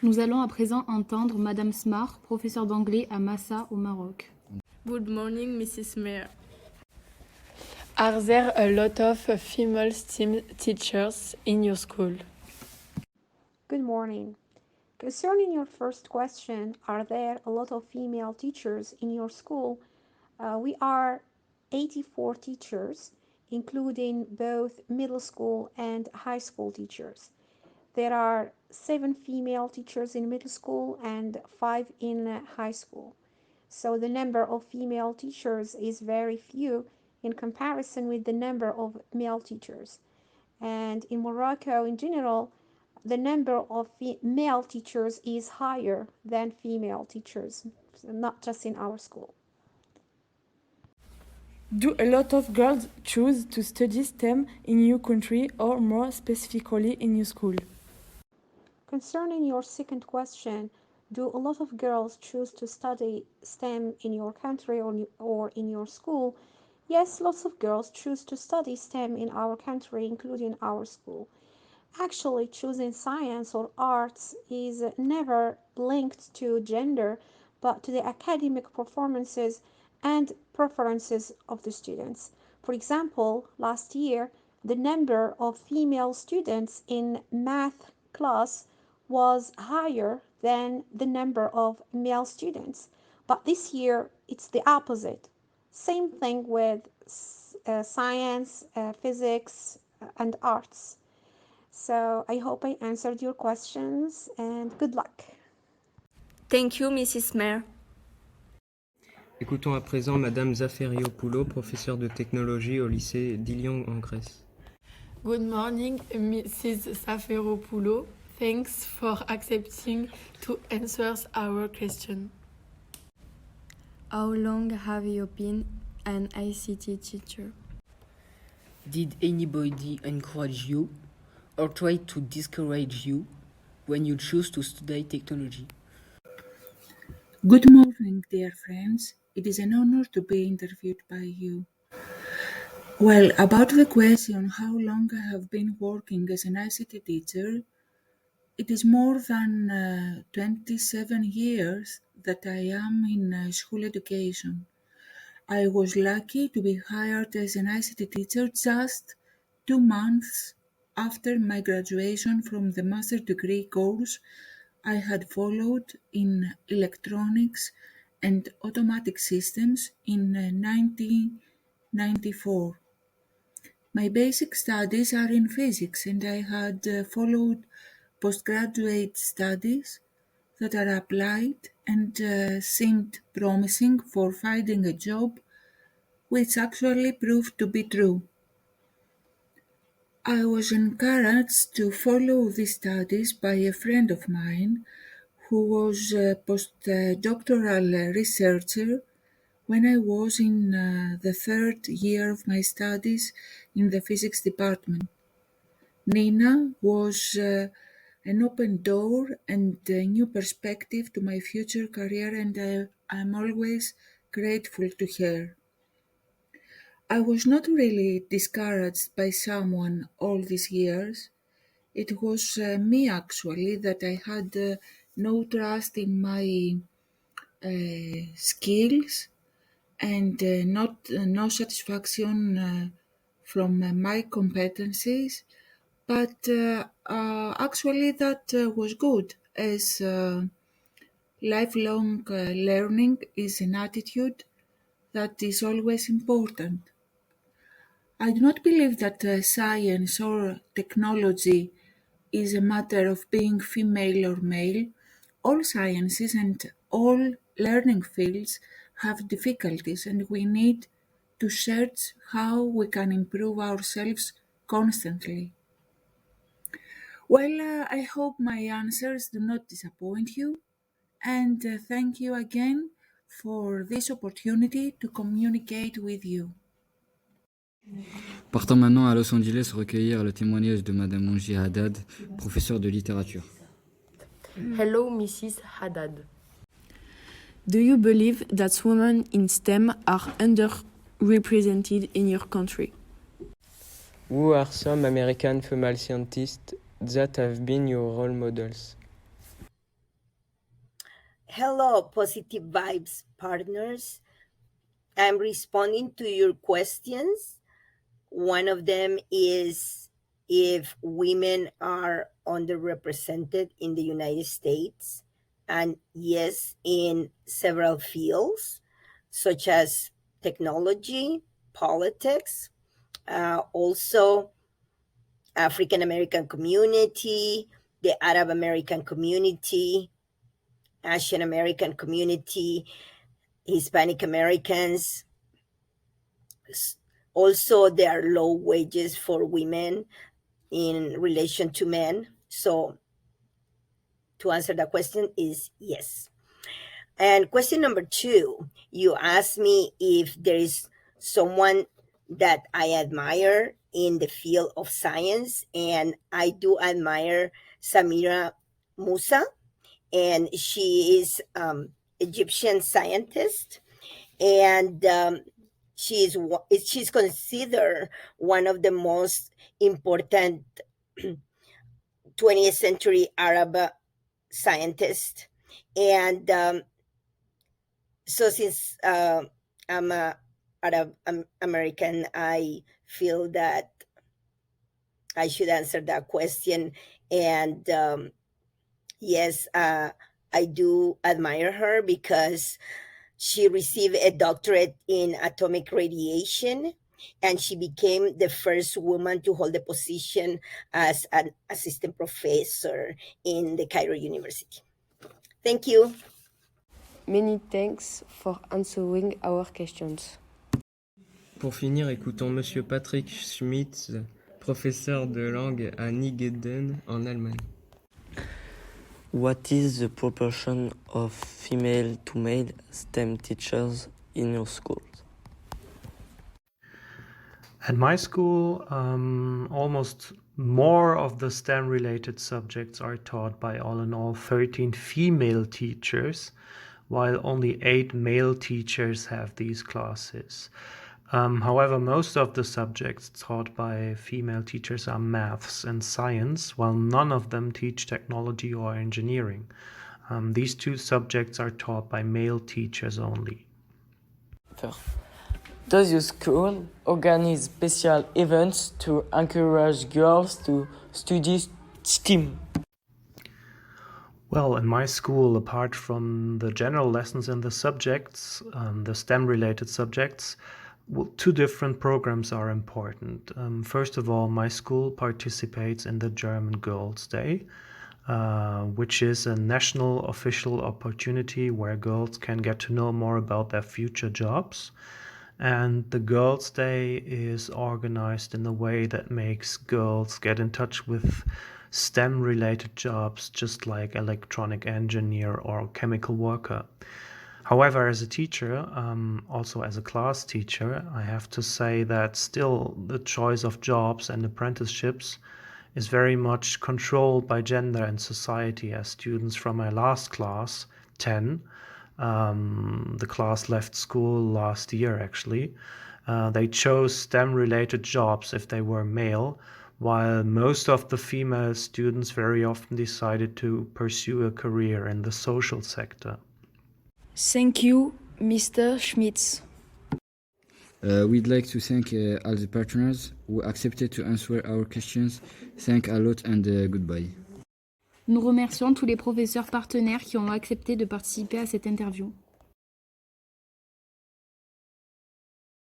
Nous allons à présent entendre Madame Smart, professeure d'anglais à Massa au Maroc. Good morning, Mrs. Mayor. Are there a lot of female STEM teachers in your school? Good morning. Concerning your first question, are there a lot of female teachers in your school? We are 84 teachers, including both middle school and high school teachers. There are 7 female teachers in middle school and 5 in high school. So the number of female teachers is very few in comparison with the number of male teachers. And in Morocco in general, the number of male teachers is higher than female teachers, not just in our school. Do a lot of girls choose to study STEM in your country or more specifically in your school? Concerning your second question, do a lot of girls choose to study STEM in your country or in your school? Yes, lots of girls choose to study STEM in our country, including our school. Actually, choosing science or arts is never linked to gender, but to the academic performances and preferences of the students. For example, last year, the number of female students in math class was higher than the number of male students. But this year, it's the opposite. Same thing with science, physics, and arts. So I hope I answered your questions and good luck. Thank you, Mrs. Mayor. Écoutons à présent Madame Zaferiopoulou, professeure de technologie au lycée d'Ilion en Grèce. Good morning, Mrs. Saferopoulou. Thanks for accepting to answer our question. How long have you been an ICT teacher? Did anybody encourage you or try to discourage you when you choose to study technology? Good morning, dear friends. It is an honor to be interviewed by you. Well, about the question how long I have been working as an ICT teacher, it is more than 27 years that I am in school education. I was lucky to be hired as an ICT teacher just 2 months after my graduation from the master degree course I had followed in electronics and automatic systems in 1994. My basic studies are in physics and I had followed postgraduate studies that are applied and seemed promising for finding a job, which actually proved to be true. I was encouraged to follow these studies by a friend of mine who was a postdoctoral researcher when I was in the 3rd year of my studies in the physics department. Nina was an open door and a new perspective to my future career, and I'm always grateful to her. I was not really discouraged by someone all these years. It was me actually that I had no trust in my skills and no satisfaction from my competencies, but actually that was good as lifelong learning is an attitude that is always important. I do not believe that science or technology is a matter of being female or male. All sciences and all learning fields have difficulties, and we need to search how we can improve ourselves constantly. Well, I hope my answers do not disappoint you, and thank you again for this opportunity to communicate with you. Partons maintenant à Los Angeles recueillir le témoignage de Madame Monji Haddad, professeure de littérature. Hello, Mrs. Haddad. Do you believe that women in STEM are underrepresented in your country? Who are some American female scientists that have been your role models? Hello, Positive Vibes partners. I'm responding to your questions. One of them is if women are underrepresented in the United States. And yes, in several fields, such as technology, politics, also African American community, the Arab American community, Asian American community, Hispanic Americans. Also, there are low wages for women in relation to men. So, to answer that question is yes. And question number 2, you asked me if there is someone that I admire in the field of science, and I do admire Samira Musa, and she is Egyptian scientist, and she's considered one of the most important 20th century Arab scientists. And so since I'm a Arab American, I feel that I should answer that question. And yes, I do admire her because she received a doctorate in atomic radiation, and she became the first woman to hold the position as an assistant professor in the Cairo University. Thank you. Many thanks for answering our questions. Pour finir, écoutons Monsieur Patrick Schmitz, professeur de langue à Nigeden en Allemagne. What is the proportion of female to male STEM teachers in your schools? At my school, almost more of the STEM-related subjects are taught by all in all 13 female teachers, while only 8 male teachers have these classes. However, most of the subjects taught by female teachers are maths and science, while none of them teach technology or engineering. These 2 subjects are taught by male teachers only. Does your school organize special events to encourage girls to study STEM? Well, in my school, apart from the general lessons in the subjects, the STEM-related subjects, 2 different programs are important. First of all, my school participates in the German Girls' Day, which is a national official opportunity where girls can get to know more about their future jobs. And the Girls' Day is organized in a way that makes girls get in touch with STEM-related jobs, just like electronic engineer or chemical worker. However, as a teacher, also as a class teacher, I have to say that still the choice of jobs and apprenticeships is very much controlled by gender and society, as students from my last class, 10, the class left school last year actually, they chose STEM-related jobs if they were male, while most of the female students very often decided to pursue a career in the social sector. Thank you, Mr. Schmitz. We'd like to thank all the partners who accepted to answer our questions. Thank a lot and goodbye. Nous remercions tous les professeurs partenaires qui ont accepté de participer à cette interview.